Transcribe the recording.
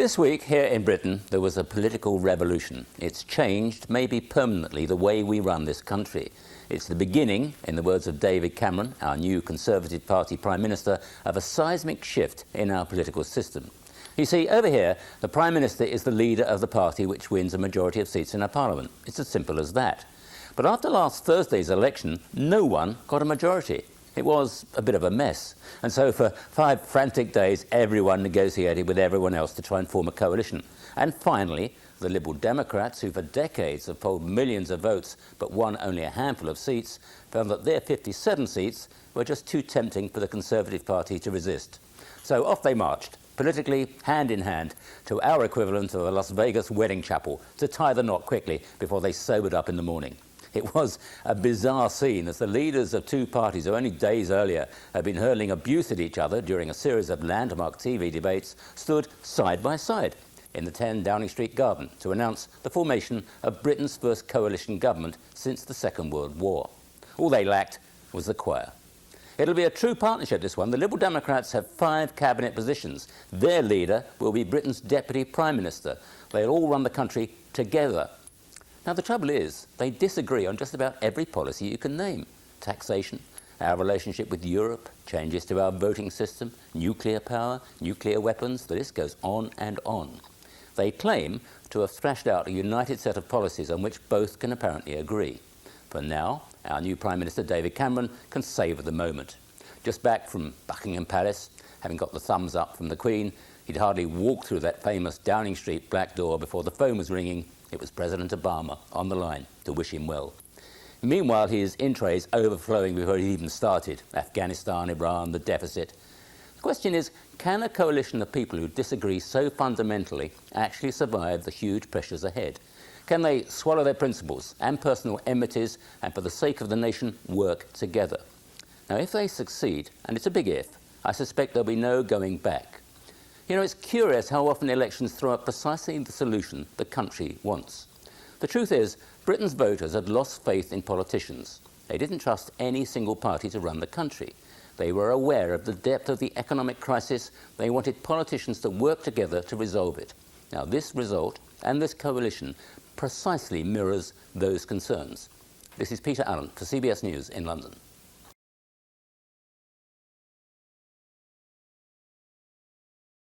This week here in Britain there was a political revolution. It's changed, maybe permanently, the way we run this country. It's the beginning, in the words of David Cameron, our new Conservative Party Prime Minister, of a seismic shift in our political system. You see, over here, the Prime Minister is the leader of the party which wins a majority of seats in our Parliament. It's as simple as that. But after last Thursday's election, no one got a majority. It was a bit of a mess. And so for 5 frantic days, everyone negotiated with everyone else to try and form a coalition. And finally, the Liberal Democrats, who for decades have polled millions of votes but won only a handful of seats, found that their 57 seats were just too tempting for the Conservative Party to resist. So off they marched, politically hand in hand, to our equivalent of a Las Vegas wedding chapel, to tie the knot quickly before they sobered up in the morning. It was a bizarre scene as the leaders of two parties who only days earlier had been hurling abuse at each other during a series of landmark TV debates stood side by side in the 10 Downing Street garden to announce the formation of Britain's first coalition government since the Second World War. All they lacked was the choir. It'll be a true partnership, this one. The Liberal Democrats have 5 cabinet positions. Their leader will be Britain's Deputy Prime Minister. They'll all run the country together. Now, the trouble is, they disagree on just about every policy you can name. Taxation, our relationship with Europe, changes to our voting system, nuclear power, nuclear weapons, the list goes on and on. They claim to have thrashed out a united set of policies on which both can apparently agree. For now, our new Prime Minister, David Cameron, can savour the moment. Just back from Buckingham Palace, having got the thumbs up from the Queen, he'd hardly walked through that famous Downing Street black door before the phone was ringing. It was President Obama on the line to wish him well. Meanwhile, his in trays overflowing before he even started. Afghanistan, Iran, the deficit. The question is, can a coalition of people who disagree so fundamentally actually survive the huge pressures ahead? Can they swallow their principles and personal enmities and for the sake of the nation work together? Now, if they succeed, and it's a big if, I suspect there'll be no going back. You know, it's curious how often elections throw up precisely the solution the country wants. The truth is, Britain's voters had lost faith in politicians. They didn't trust any single party to run the country. They were aware of the depth of the economic crisis. They wanted politicians to work together to resolve it. Now, this result and this coalition precisely mirrors those concerns. This is Peter Allen for CBS News in London.